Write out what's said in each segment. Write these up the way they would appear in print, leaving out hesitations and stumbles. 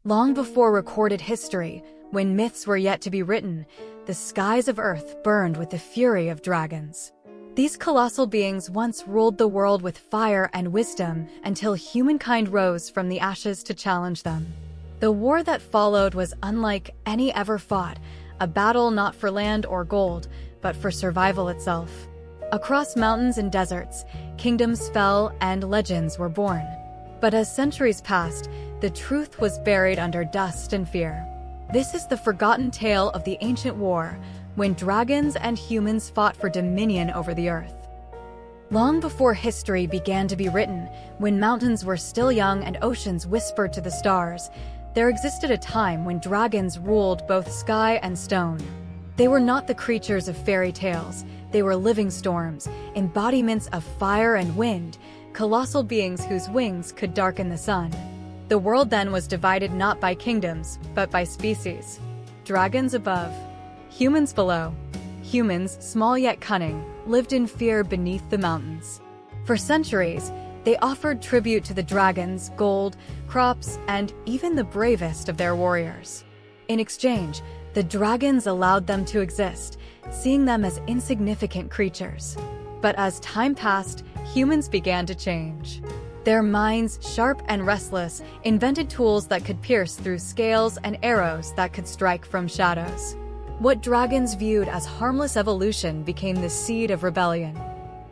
Long before recorded history, when myths were yet to be written, the skies of Earth burned with the fury of dragons. These colossal beings once ruled the world with fire and wisdom until humankind rose from the ashes to challenge them. The war that followed was unlike any ever fought, a battle not for land or gold, but for survival itself. Across mountains and deserts, kingdoms fell and legends were born. But as centuries passed, the truth was buried under dust and fear. This is the forgotten tale of the ancient war, when dragons and humans fought for dominion over the earth. Long before history began to be written, when mountains were still young and oceans whispered to the stars, there existed a time when dragons ruled both sky and stone. They were not the creatures of fairy tales. They were living storms, embodiments of fire and wind, colossal beings whose wings could darken the sun. The world then was divided not by kingdoms, but by species. Dragons above, humans below. Humans, small yet cunning, lived in fear beneath the mountains. For centuries, they offered tribute to the dragons, gold, crops, and even the bravest of their warriors. In exchange, the dragons allowed them to exist, seeing them as insignificant creatures. But as time passed, humans began to change. Their minds, sharp and restless, invented tools that could pierce through scales and arrows that could strike from shadows. What dragons viewed as harmless evolution became the seed of rebellion.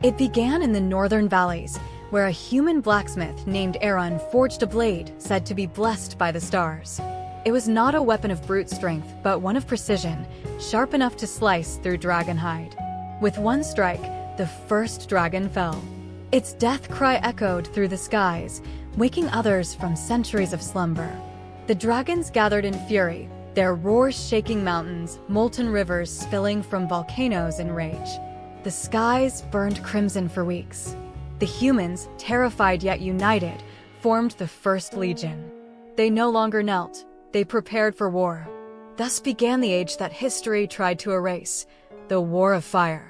It began in the northern valleys, where a human blacksmith named Aaron forged a blade said to be blessed by the stars. It was not a weapon of brute strength, but one of precision, sharp enough to slice through dragon hide. With one strike, the first dragon fell. Its death cry echoed through the skies, waking others from centuries of slumber. The dragons gathered in fury, their roars shaking mountains, molten rivers spilling from volcanoes in rage. The skies burned crimson for weeks. The humans, terrified yet united, formed the First Legion. They no longer knelt, they prepared for war. Thus began the age that history tried to erase, the War of Fire.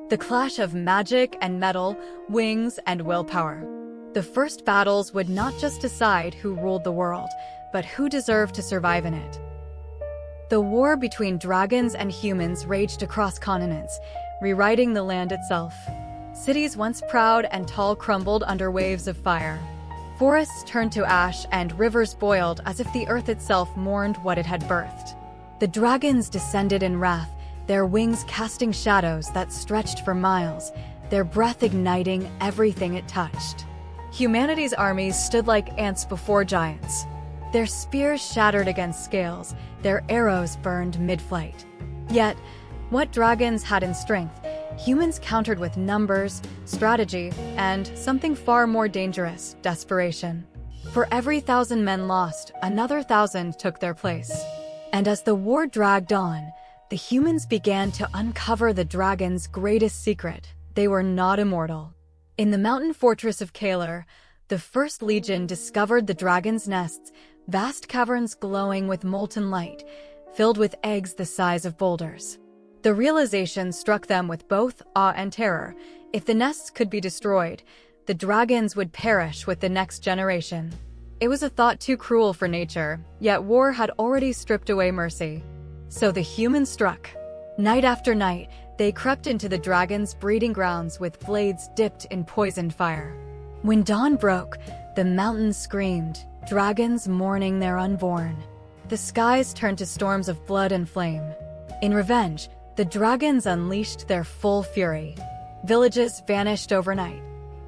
The clash of magic and metal, wings and willpower. The first battles would not just decide who ruled the world, but who deserved to survive in it. The war between dragons and humans raged across continents, rewriting the land itself. Cities once proud and tall crumbled under waves of fire. Forests turned to ash and rivers boiled as if the earth itself mourned what it had birthed. The dragons descended in wrath, their wings casting shadows that stretched for miles, their breath igniting everything it touched. Humanity's armies stood like ants before giants. Their spears shattered against scales, their arrows burned mid-flight. Yet, what dragons had in strength, humans countered with numbers, strategy, and something far more dangerous, desperation. For every 1,000 men lost, another 1,000 took their place. And as the war dragged on, the humans began to uncover the dragon's greatest secret. They were not immortal. In the mountain fortress of Kalar, the First Legion discovered the dragon's nests, vast caverns glowing with molten light, filled with eggs the size of boulders. The realization struck them with both awe and terror. If the nests could be destroyed, the dragons would perish with the next generation. It was a thought too cruel for nature, yet war had already stripped away mercy. So the humans struck. Night after night, they crept into the dragon's breeding grounds with blades dipped in poisoned fire. When dawn broke, the mountains screamed, dragons mourning their unborn. The skies turned to storms of blood and flame. In revenge, the dragons unleashed their full fury. Villages vanished overnight.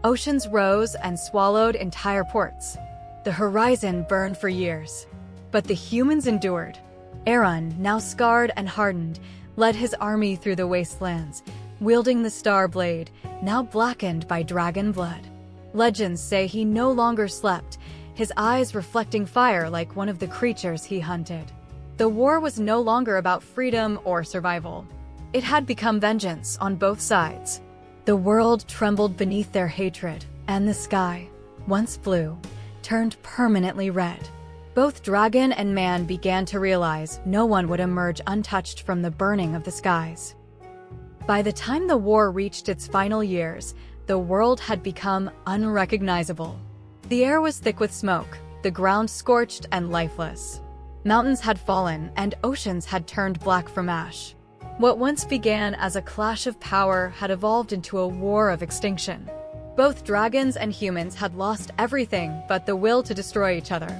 Oceans rose and swallowed entire ports. The horizon burned for years. But the humans endured. Aaron, now scarred and hardened, led his army through the wastelands, wielding the star blade, now blackened by dragon blood. Legends say he no longer slept, his eyes reflecting fire like one of the creatures he hunted. The war was no longer about freedom or survival. It had become vengeance on both sides. The world trembled beneath their hatred, and the sky, once blue, turned permanently red. Both dragon and man began to realize no one would emerge untouched from the burning of the skies. By the time the war reached its final years, the world had become unrecognizable. The air was thick with smoke, the ground scorched and lifeless. Mountains had fallen, and oceans had turned black from ash. What once began as a clash of power had evolved into a war of extinction. Both dragons and humans had lost everything but the will to destroy each other.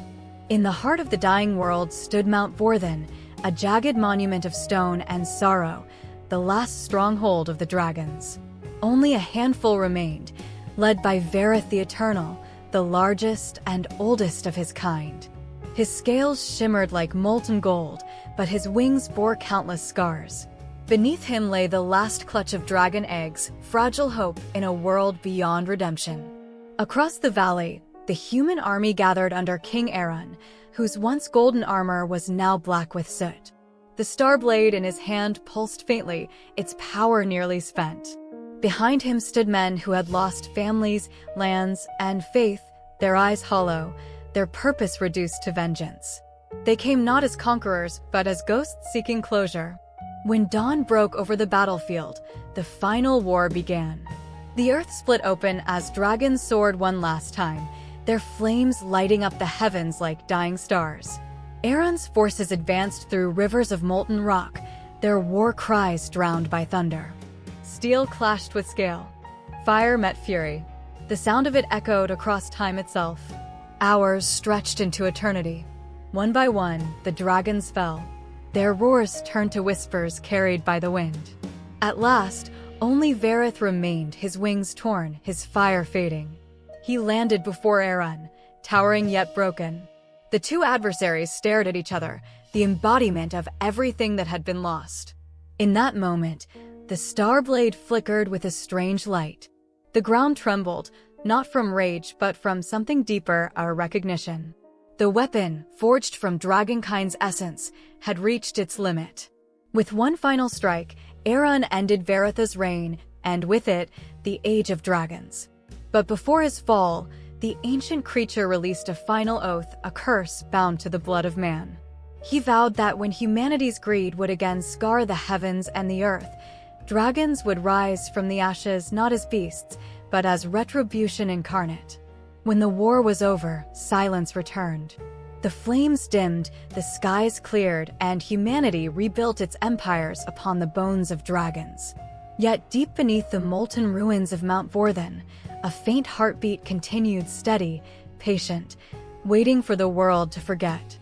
In the heart of the dying world stood Mount Vorthen, a jagged monument of stone and sorrow, the last stronghold of the dragons. Only a handful remained, led by Vareth the Eternal, the largest and oldest of his kind. His scales shimmered like molten gold, but his wings bore countless scars. Beneath him lay the last clutch of dragon eggs, fragile hope in a world beyond redemption. Across the valley, the human army gathered under King Aeron, whose once golden armor was now black with soot. The star blade in his hand pulsed faintly, its power nearly spent. Behind him stood men who had lost families, lands, and faith, their eyes hollow, their purpose reduced to vengeance. They came not as conquerors, but as ghosts seeking closure. When dawn broke over the battlefield, the final war began. The earth split open as dragons soared one last time, their flames lighting up the heavens like dying stars. Aeron's forces advanced through rivers of molten rock, their war cries drowned by thunder. Steel clashed with scale. Fire met fury. The sound of it echoed across time itself. Hours stretched into eternity. One by one, the dragons fell. Their roars turned to whispers carried by the wind. At last, only Vareth remained, his wings torn, his fire fading. He landed before Aeron, towering yet broken. The two adversaries stared at each other, the embodiment of everything that had been lost. In that moment, the star blade flickered with a strange light. The ground trembled, not from rage but from something deeper, our recognition. The weapon, forged from dragonkind's essence, had reached its limit. With one final strike, Aeron ended Vareth's reign, and with it, the Age of Dragons. But before his fall, the ancient creature released a final oath, a curse bound to the blood of man. He vowed that when humanity's greed would again scar the heavens and the earth, dragons would rise from the ashes not as beasts, but as retribution incarnate. When the war was over, silence returned. The flames dimmed, the skies cleared, and humanity rebuilt its empires upon the bones of dragons. Yet deep beneath the molten ruins of Mount Vorthen, a faint heartbeat continued steady, patient, waiting for the world to forget.